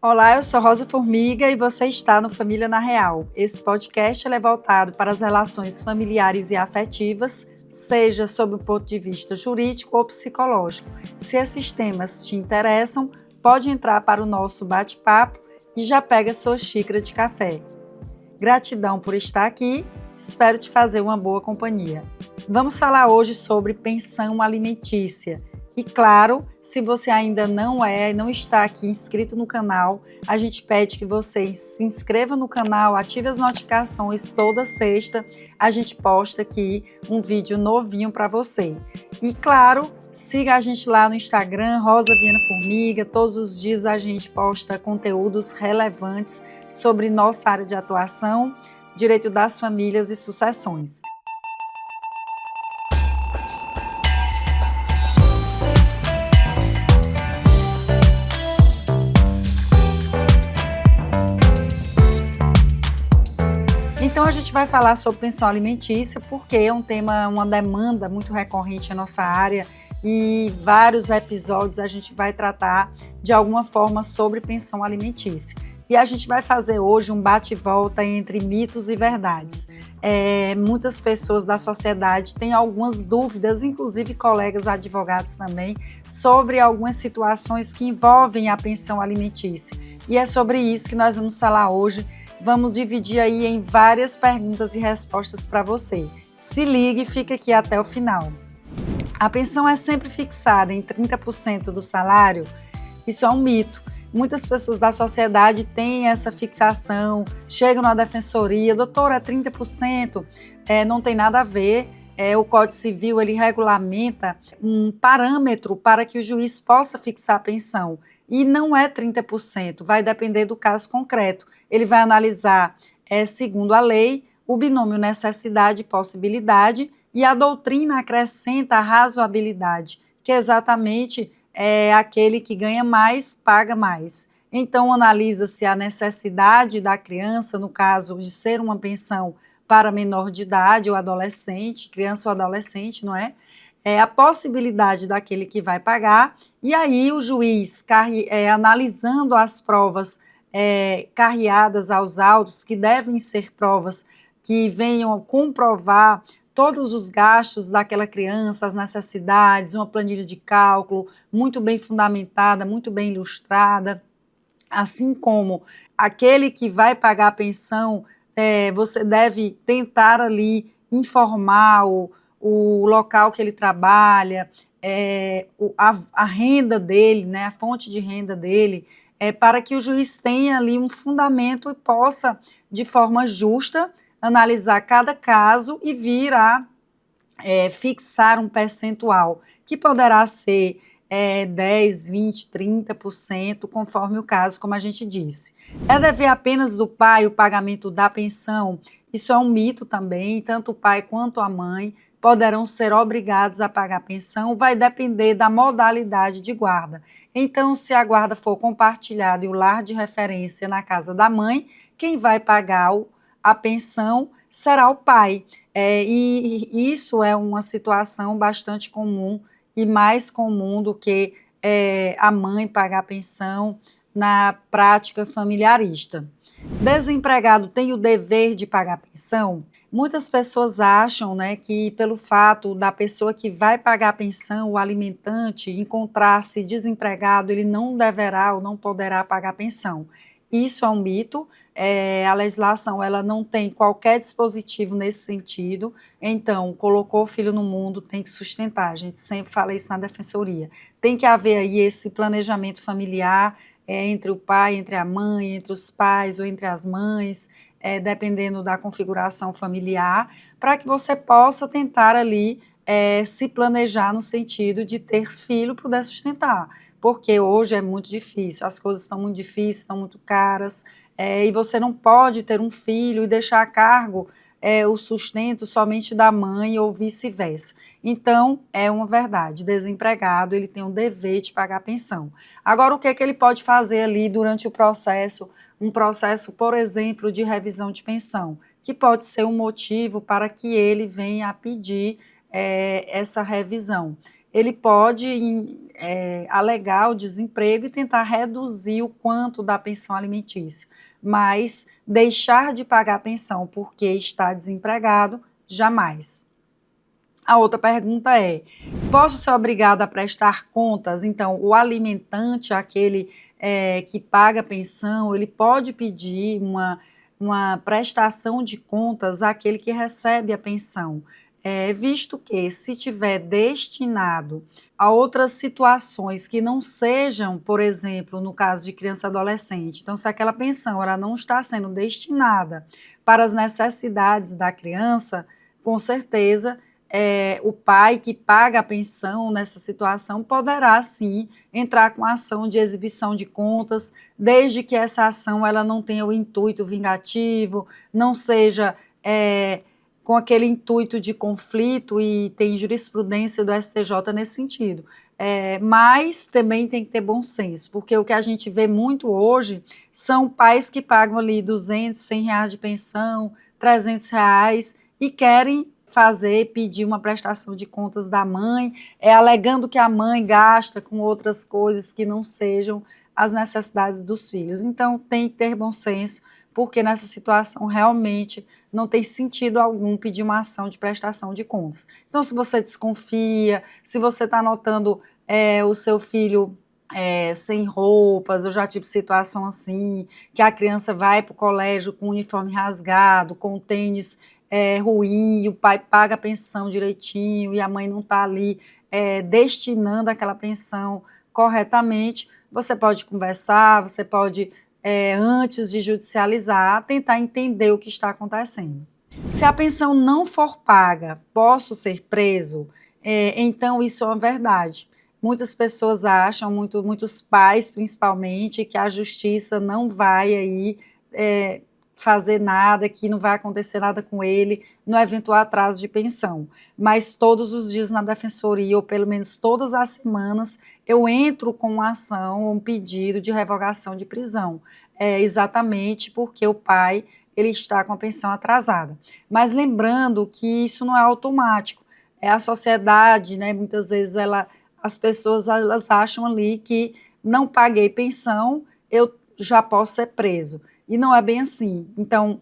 Olá, eu sou Rosa Formiga e você está no Família na Real. Esse podcast é voltado para as relações familiares e afetivas, seja sob o ponto de vista jurídico ou psicológico. Se esses temas te interessam, pode entrar para o nosso bate-papo e já pega sua xícara de café. Gratidão por estar aqui, espero te fazer uma boa companhia. Vamos falar hoje sobre pensão alimentícia. E claro, se você ainda não está aqui inscrito no canal, a gente pede que você se inscreva no canal, ative as notificações. Toda sexta a gente posta aqui um vídeo novinho para você. E claro, siga a gente lá no Instagram, Rosa Viana Formiga. Todos os dias a gente posta conteúdos relevantes sobre nossa área de atuação, direito das famílias e sucessões. Então a gente vai falar sobre pensão alimentícia porque é um tema, uma demanda muito recorrente em nossa área e vários episódios a gente vai tratar de alguma forma sobre pensão alimentícia. E a gente vai fazer hoje um bate-volta entre mitos e verdades. Muitas pessoas da sociedade têm algumas dúvidas, inclusive colegas advogados também, sobre algumas situações que envolvem a pensão alimentícia. E é sobre isso que nós vamos falar hoje. Vamos dividir aí em várias perguntas e respostas para você. Se ligue e fica aqui até o final. A pensão é sempre fixada em 30% do salário? Isso é um mito. Muitas pessoas da sociedade têm essa fixação, chegam na defensoria, doutor, é 30%, não tem nada a ver. O Código Civil ele regulamenta um parâmetro para que o juiz possa fixar a pensão. E não é 30%, vai depender do caso concreto. Ele vai analisar, segundo a lei, o binômio necessidade e possibilidade, e a doutrina acrescenta a razoabilidade, que é exatamente aquele que ganha mais, paga mais. Então, analisa-se a necessidade da criança, no caso de ser uma pensão para menor de idade ou adolescente, criança ou adolescente, não é? A possibilidade daquele que vai pagar, e aí o juiz, analisando as provas carreadas aos autos, que devem ser provas que venham comprovar todos os gastos daquela criança, as necessidades, uma planilha de cálculo muito bem fundamentada, muito bem ilustrada, assim como aquele que vai pagar a pensão, você deve tentar ali informar o local que ele trabalha, a renda dele, né, a fonte de renda dele, para que o juiz tenha ali um fundamento e possa, de forma justa, analisar cada caso e vir a fixar um percentual, que poderá ser 10, 20, 30%, conforme o caso, como a gente disse. É dever apenas do pai o pagamento da pensão? Isso é um mito também, tanto o pai quanto a mãe poderão ser obrigados a pagar a pensão, vai depender da modalidade de guarda. Então, se a guarda for compartilhada e o lar de referência na casa da mãe, quem vai pagar a pensão será o pai. E isso é uma situação bastante comum e mais comum do que a mãe pagar a pensão na prática familiarista. Desempregado tem o dever de pagar a pensão? Muitas pessoas acham, né, que pelo fato da pessoa que vai pagar a pensão, o alimentante, encontrar-se desempregado, ele não deverá ou não poderá pagar a pensão. Isso é um mito. A legislação ela não tem qualquer dispositivo nesse sentido. Então, colocou o filho no mundo, tem que sustentar. A gente sempre fala isso na defensoria. Tem que haver aí esse planejamento familiar entre o pai, entre a mãe, entre os pais ou entre as mães, dependendo da configuração familiar, para que você possa tentar ali se planejar no sentido de ter filho e poder sustentar, porque hoje é muito difícil, as coisas estão muito difíceis, estão muito caras, e você não pode ter um filho e deixar a cargo o sustento somente da mãe ou vice-versa. Então, é uma verdade, desempregado, ele tem o dever de pagar a pensão. Agora, o que é que ele pode fazer ali durante o processo, um processo, por exemplo, de revisão de pensão, que pode ser um motivo para que ele venha a pedir essa revisão. ele pode alegar o desemprego e tentar reduzir o quanto da pensão alimentícia, mas deixar de pagar a pensão porque está desempregado, jamais. A outra pergunta é: posso ser obrigada a prestar contas? Então, o alimentante, aquele que paga a pensão, ele pode pedir uma prestação de contas àquele que recebe a pensão, visto que, se tiver destinado a outras situações que não sejam, por exemplo, no caso de criança e adolescente, então, se aquela pensão ela não está sendo destinada para as necessidades da criança, com certeza o pai que paga a pensão nessa situação poderá sim entrar com ação de exibição de contas, desde que essa ação ela não tenha o intuito vingativo, não seja com aquele intuito de conflito, e tem jurisprudência do STJ nesse sentido. Mas também tem que ter bom senso, porque o que a gente vê muito hoje são pais que pagam ali 200, 100 reais de pensão, 300 reais e querem pedir uma prestação de contas da mãe, alegando que a mãe gasta com outras coisas que não sejam as necessidades dos filhos. Então, tem que ter bom senso, porque nessa situação realmente não tem sentido algum pedir uma ação de prestação de contas. Então, se você desconfia, se você está notando o seu filho sem roupas, eu já tive situação assim, que a criança vai para o colégio com o uniforme rasgado, com o tênis ruim, o pai paga a pensão direitinho e a mãe não está ali destinando aquela pensão corretamente, você pode conversar, você pode, antes de judicializar, tentar entender o que está acontecendo. Se a pensão não for paga, posso ser preso? Então, isso é uma verdade. Muitas pessoas acham, muitos pais principalmente, que a justiça não vai aí fazer nada, que não vai acontecer nada com ele no eventual atraso de pensão. Mas todos os dias na defensoria, ou pelo menos todas as semanas, eu entro com uma ação, um pedido de revogação de prisão, exatamente porque o pai ele está com a pensão atrasada. Mas lembrando que isso não é automático, a sociedade, né, muitas vezes as pessoas elas acham ali que não paguei pensão, eu já posso ser preso. E não é bem assim. Então,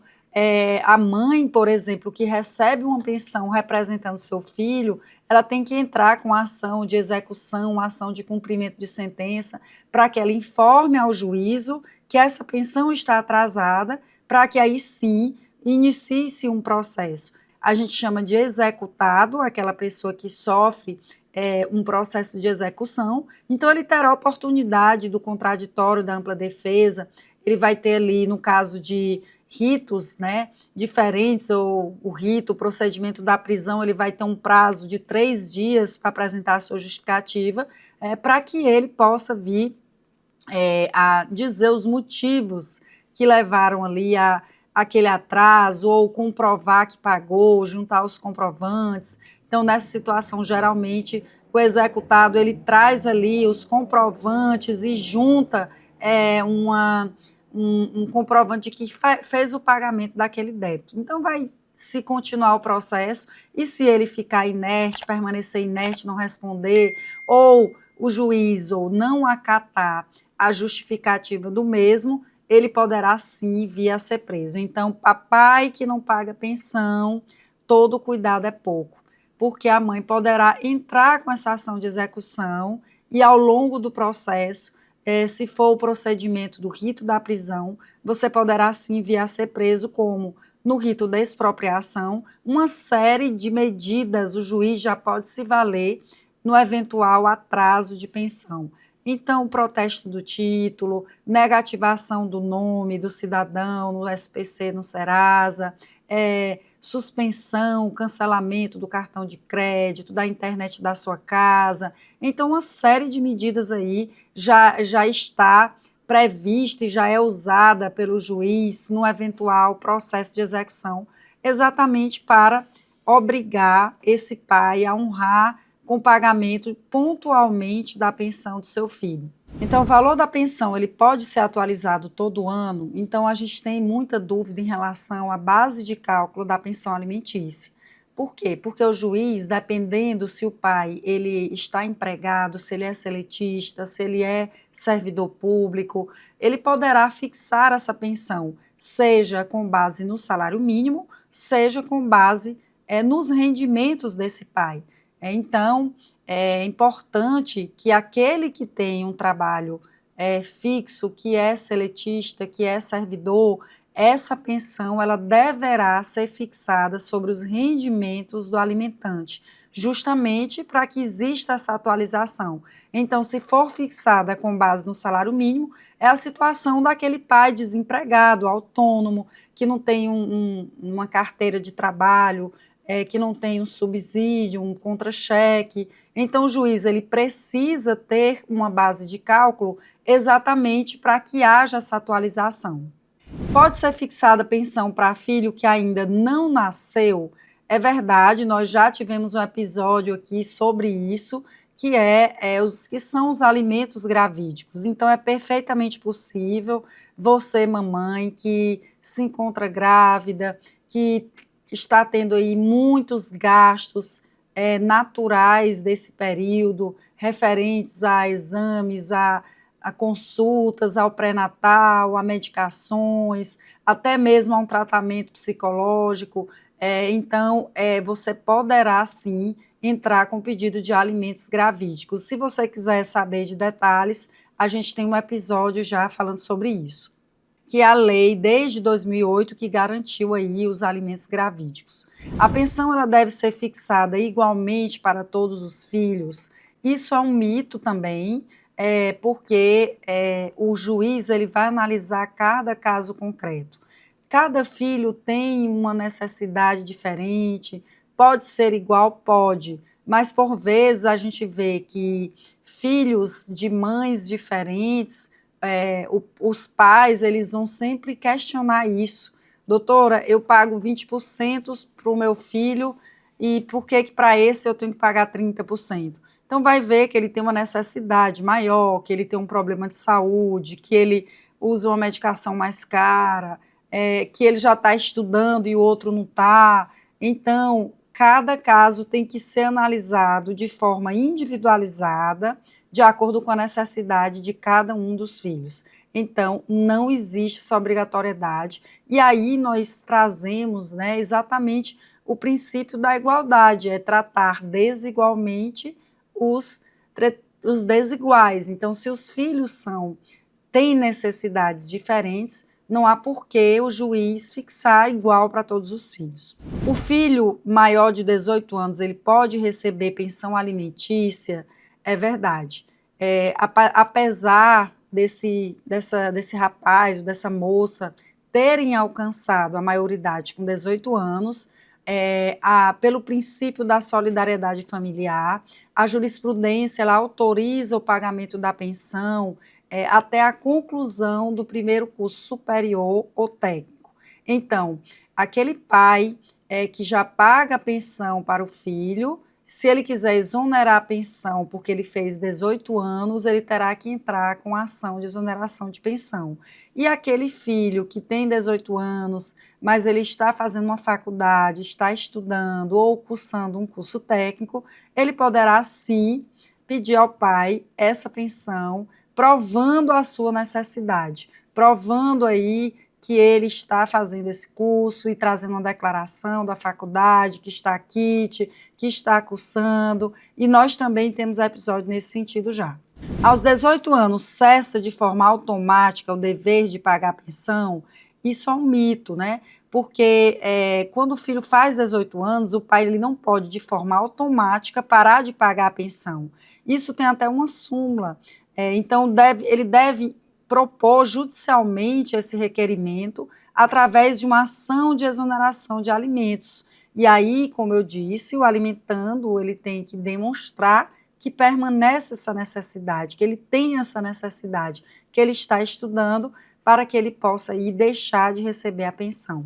a mãe, por exemplo, que recebe uma pensão representando seu filho, ela tem que entrar com ação de execução, ação de cumprimento de sentença, para que ela informe ao juízo que essa pensão está atrasada, para que aí sim inicie-se um processo. A gente chama de executado, aquela pessoa que sofre um processo de execução, então ele terá a oportunidade do contraditório, da ampla defesa, ele vai ter ali, no caso de ritos, né, diferentes, ou o procedimento da prisão, ele vai ter um prazo de 3 dias para apresentar a sua justificativa, para que ele possa vir a dizer os motivos que levaram ali a aquele atraso, ou comprovar que pagou, juntar os comprovantes. Então, nessa situação, geralmente, o executado, ele traz ali os comprovantes e junta um comprovante de que fez o pagamento daquele débito. Então, vai se continuar o processo, e se ele ficar inerte, permanecer inerte, não responder, ou o juiz ou não acatar a justificativa do mesmo, ele poderá sim vir a ser preso. Então, papai que não paga pensão, todo cuidado é pouco, porque a mãe poderá entrar com essa ação de execução e, ao longo do processo, se for o procedimento do rito da prisão, você poderá sim vir a ser preso, como no rito da expropriação, uma série de medidas o juiz já pode se valer no eventual atraso de pensão. Então, o protesto do título, negativação do nome do cidadão no SPC, no Serasa, suspensão, cancelamento do cartão de crédito, da internet da sua casa. Então, uma série de medidas aí já está prevista e já é usada pelo juiz no eventual processo de execução, exatamente para obrigar esse pai a honrar com pagamento pontualmente da pensão do seu filho. Então, o valor da pensão ele pode ser atualizado todo ano, então a gente tem muita dúvida em relação à base de cálculo da pensão alimentícia. Por quê? Porque o juiz, dependendo se o pai ele está empregado, se ele é seletista, se ele é servidor público, ele poderá fixar essa pensão, seja com base no salário mínimo, seja com base nos rendimentos desse pai. Então, é importante que aquele que tem um trabalho fixo, que é seletista, que é servidor, essa pensão ela deverá ser fixada sobre os rendimentos do alimentante, justamente para que exista essa atualização. Então, se for fixada com base no salário mínimo, é a situação daquele pai desempregado, autônomo, que não tem uma carteira de trabalho, que não tem um subsídio, um contra-cheque. Então, o juiz ele precisa ter uma base de cálculo exatamente para que haja essa atualização. Pode ser fixada pensão para filho que ainda não nasceu? É verdade, nós já tivemos um episódio aqui sobre isso, que são os alimentos gravídicos. Então, é perfeitamente possível você, mamãe, que se encontra grávida, que está tendo aí muitos gastos naturais desse período, referentes a exames, a consultas, ao pré-natal, a medicações, até mesmo a um tratamento psicológico. Então, você poderá, sim, entrar com pedido de alimentos gravídicos. Se você quiser saber de detalhes, a gente tem um episódio já falando sobre isso, que é a lei desde 2008 que garantiu aí os alimentos gravídicos. A pensão ela deve ser fixada igualmente para todos os filhos. Isso é um mito também, porque o juiz ele vai analisar cada caso concreto. Cada filho tem uma necessidade diferente, pode ser igual, pode, mas por vezes a gente vê que filhos de mães diferentes, os pais eles vão sempre questionar isso. Doutora, eu pago 20% para o meu filho e por que para esse eu tenho que pagar 30%? Então, vai ver que ele tem uma necessidade maior, que ele tem um problema de saúde, que ele usa uma medicação mais cara, que ele já está estudando e o outro não está. Então, cada caso tem que ser analisado de forma individualizada, de acordo com a necessidade de cada um dos filhos. Então, não existe essa obrigatoriedade. E aí nós trazemos exatamente o princípio da igualdade, é tratar desigualmente os desiguais. Então, se os filhos têm necessidades diferentes, não há por que o juiz fixar igual para todos os filhos. O filho maior de 18 anos, ele pode receber pensão alimentícia? É verdade. Apesar desse rapaz, dessa moça, terem alcançado a maioridade com 18 anos, pelo princípio da solidariedade familiar, a jurisprudência ela autoriza o pagamento da pensão até a conclusão do primeiro curso superior ou técnico. Então, aquele pai que já paga a pensão para o filho, se ele quiser exonerar a pensão porque ele fez 18 anos, ele terá que entrar com a ação de exoneração de pensão. E aquele filho que tem 18 anos, mas ele está fazendo uma faculdade, está estudando ou cursando um curso técnico, ele poderá sim pedir ao pai essa pensão, provando a sua necessidade, provando aí que ele está fazendo esse curso e trazendo uma declaração da faculdade, que está quite, que está cursando, e nós também temos episódio nesse sentido já. Aos 18 anos, cessa de forma automática o dever de pagar a pensão? Isso é um mito, né? Porque quando o filho faz 18 anos, o pai ele não pode, de forma automática, parar de pagar a pensão. Isso tem até uma súmula. Então, ele deve propor judicialmente esse requerimento através de uma ação de exoneração de alimentos. E aí, como eu disse, o alimentando, ele tem que demonstrar que permanece essa necessidade, que ele tem essa necessidade, que ele está estudando para que ele possa ir deixar de receber a pensão.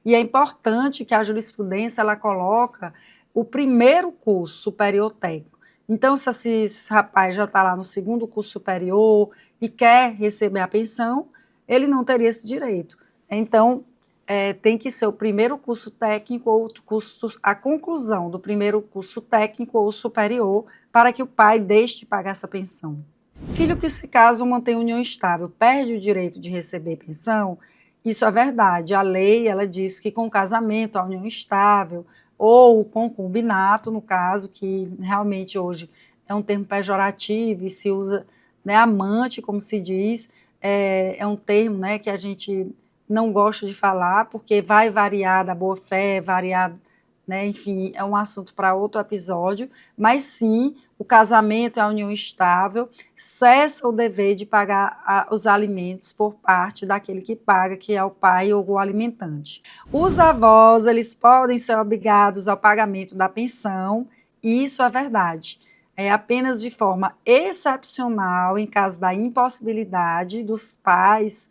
E é importante que a jurisprudência ela coloca o primeiro curso superior técnico. Então, se esse rapaz já está lá no segundo curso superior e quer receber a pensão, ele não teria esse direito. Então, tem que ser o primeiro curso técnico ou a conclusão do primeiro curso técnico ou superior para que o pai deixe de pagar essa pensão. Filho que se casa ou mantém união estável perde o direito de receber pensão? Isso é verdade. A lei ela diz que com o casamento, a união estável ou o concubinato, no caso, que realmente hoje é um termo pejorativo e se usa, né, amante, como se diz, é um termo, né, que a gente não gosta de falar, porque vai variar da boa-fé, variar, né, enfim, é um assunto para outro episódio, mas sim, o casamento é a união estável, cessa o dever de pagar os alimentos por parte daquele que paga, que é o pai ou o alimentante. Os avós, eles podem ser obrigados ao pagamento da pensão, e isso é verdade. É apenas de forma excepcional, em caso da impossibilidade dos pais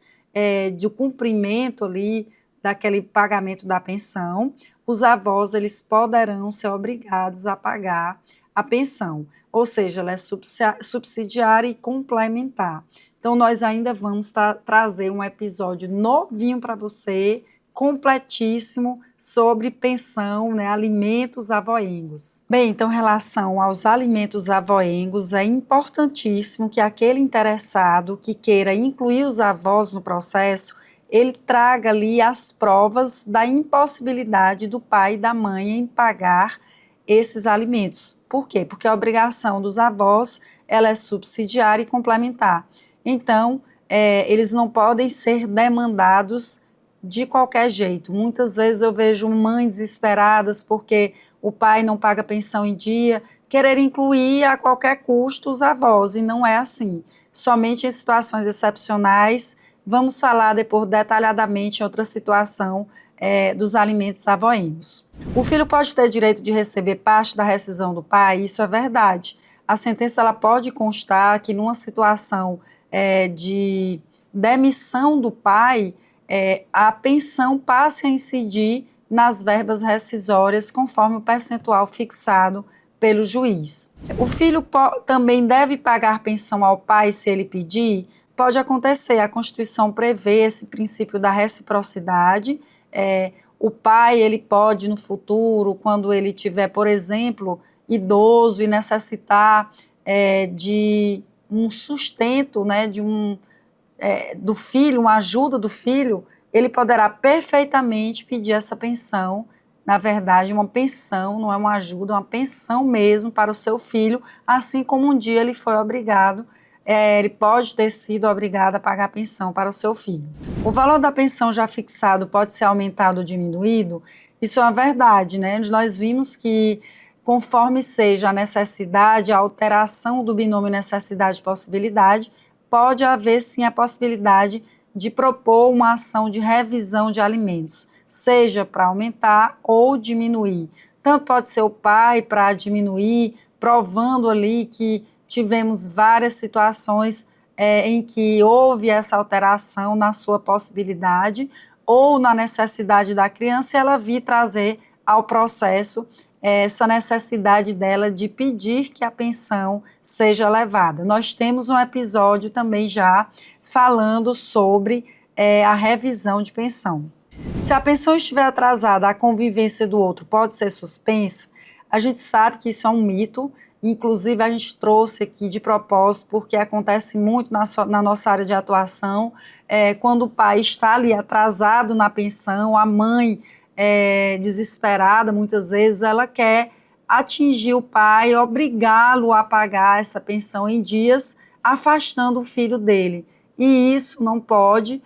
do cumprimento ali daquele pagamento da pensão, os avós eles poderão ser obrigados a pagar a pensão, ou seja, ela é subsidiária e complementar. Então, nós ainda vamos trazer um episódio novinho para você, completíssimo, sobre pensão, né, alimentos avoengos. Bem, então, em relação aos alimentos avoengos, é importantíssimo que aquele interessado que queira incluir os avós no processo, ele traga ali as provas da impossibilidade do pai e da mãe em pagar esses alimentos. Por quê? Porque a obrigação dos avós, ela é subsidiária e complementar. Então, eles não podem ser demandados de qualquer jeito. Muitas vezes eu vejo mães desesperadas porque o pai não paga pensão em dia, querer incluir a qualquer custo os avós, e não é assim. Somente em situações excepcionais, vamos falar depois detalhadamente em outra situação dos alimentos avoengos. O filho pode ter direito de receber parte da rescisão do pai, isso é verdade. A sentença ela pode constar que numa situação de demissão do pai, a pensão passe a incidir nas verbas rescisórias conforme o percentual fixado pelo juiz. O filho também deve pagar pensão ao pai se ele pedir? Pode acontecer, a Constituição prevê esse princípio da reciprocidade. O pai ele pode no futuro, quando ele tiver, por exemplo, idoso e necessitar de um sustento, né, do filho, uma ajuda do filho, ele poderá perfeitamente pedir essa pensão. Na verdade, uma pensão, não é uma ajuda, é uma pensão mesmo para o seu filho, assim como um dia ele foi obrigado, ele pode ter sido obrigado a pagar a pensão para o seu filho. O valor da pensão já fixado pode ser aumentado ou diminuído? Isso é uma verdade, né? Nós vimos que conforme seja a necessidade, a alteração do binômio necessidade-possibilidade, pode haver sim a possibilidade de propor uma ação de revisão de alimentos, seja para aumentar ou diminuir. Tanto pode ser o pai para diminuir, provando ali que tivemos várias situações em que houve essa alteração na sua possibilidade ou na necessidade da criança, ela vir trazer ao processo essa necessidade dela de pedir que a pensão seja elevada. Nós temos um episódio também já falando sobre a revisão de pensão. Se a pensão estiver atrasada, a convivência do outro pode ser suspensa? A gente sabe que isso é um mito, inclusive a gente trouxe aqui de propósito, porque acontece muito na nossa área de atuação, quando o pai está ali atrasado na pensão, a mãe desesperada, muitas vezes ela quer atingir o pai, obrigá-lo a pagar essa pensão em dias, afastando o filho dele. E isso não pode,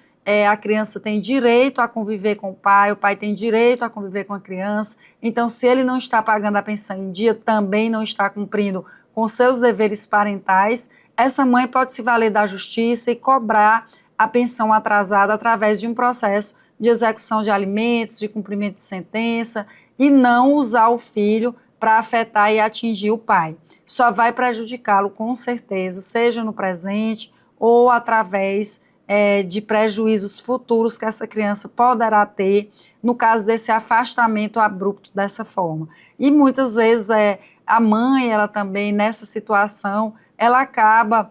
a criança tem direito a conviver com o pai tem direito a conviver com a criança, então se ele não está pagando a pensão em dia, também não está cumprindo com seus deveres parentais, essa mãe pode se valer da justiça e cobrar a pensão atrasada através de um processo de execução de alimentos, de cumprimento de sentença, e não usar o filho para afetar e atingir o pai. Só vai prejudicá-lo com certeza, seja no presente ou através de prejuízos futuros que essa criança poderá ter no caso desse afastamento abrupto dessa forma. E muitas vezes a mãe, ela também nessa situação, ela acaba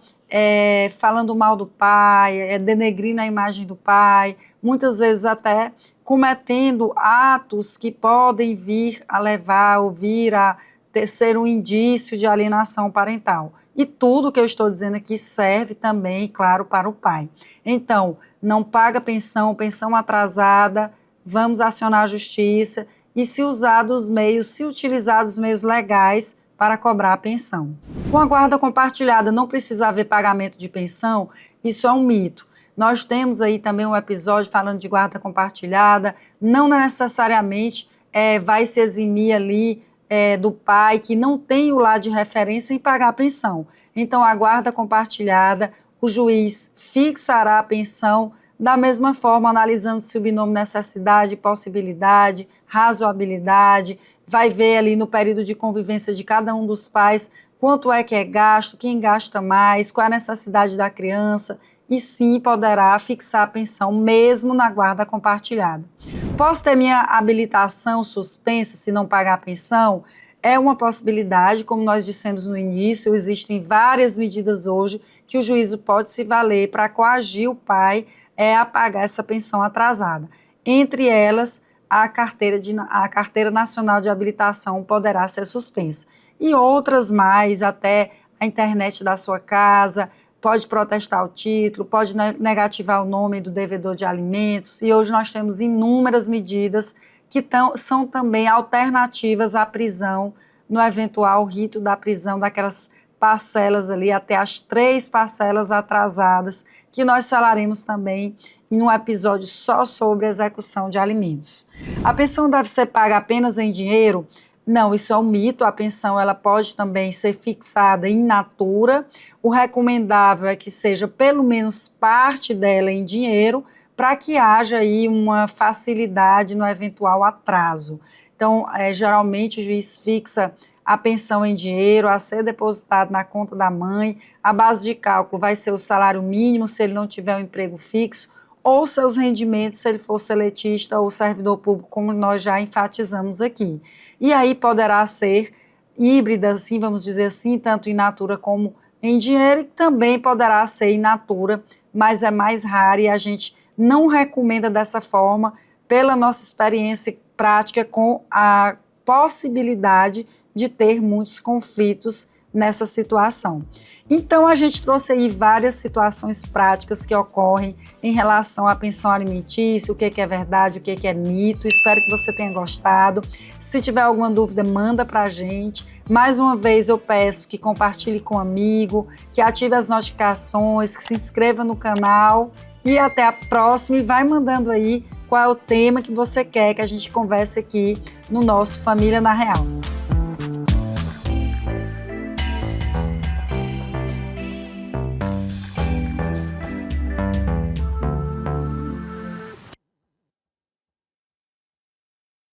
falando mal do pai, denegrindo a imagem do pai, muitas vezes até cometendo atos que podem vir a levar ou vir a ser um indício de alienação parental. E tudo que eu estou dizendo aqui serve também, claro, para o pai. Então, não paga pensão, pensão atrasada, vamos acionar a justiça e se utilizar dos meios legais para cobrar a pensão. Com a guarda compartilhada não precisa haver pagamento de pensão, isso é um mito. Nós temos aí também um episódio falando de guarda compartilhada, não necessariamente vai se eximir ali do pai que não tem o lar de referência em pagar a pensão. Então, a guarda compartilhada, o juiz fixará a pensão da mesma forma, analisando se o binômio necessidade, possibilidade, razoabilidade, vai ver ali no período de convivência de cada um dos pais quanto é que é gasto, quem gasta mais, qual é a necessidade da criança, e sim poderá fixar a pensão mesmo na guarda compartilhada. Posso ter minha habilitação suspensa se não pagar a pensão? É uma possibilidade, como nós dissemos no início, existem várias medidas hoje que o juízo pode se valer para coagir o pai a pagar essa pensão atrasada. Entre elas, a carteira nacional de habilitação poderá ser suspensa. E outras mais, até a internet da sua casa, pode protestar o título, pode negativar o nome do devedor de alimentos, e hoje nós temos inúmeras medidas que são também alternativas à prisão, no eventual rito da prisão, daquelas parcelas ali, até as 3 parcelas atrasadas, que nós falaremos também em um episódio só sobre execução de alimentos. A pensão deve ser paga apenas em dinheiro? Não, isso é um mito. A pensão ela pode também ser fixada in natura. O recomendável é que seja pelo menos parte dela em dinheiro, para que haja aí uma facilidade no eventual atraso. Então, geralmente o juiz fixa a pensão em dinheiro a ser depositado na conta da mãe. A base de cálculo vai ser o salário mínimo, se ele não tiver um emprego fixo, ou seus rendimentos, se ele for seletista ou servidor público, como nós já enfatizamos aqui. E aí poderá ser híbrida, assim, vamos dizer assim, tanto in natura como em dinheiro, e também poderá ser in natura, mas é mais raro e a gente não recomenda dessa forma, pela nossa experiência prática com a possibilidade de ter muitos conflitos nessa situação. Então, a gente trouxe aí várias situações práticas que ocorrem em relação à pensão alimentícia, o que é verdade, o que é mito. Espero que você tenha gostado. Se tiver alguma dúvida, manda para a gente. Mais uma vez, eu peço que compartilhe com um amigo, que ative as notificações, que se inscreva no canal e até a próxima. E vai mandando aí qual é o tema que você quer que a gente converse aqui no nosso Família na Real.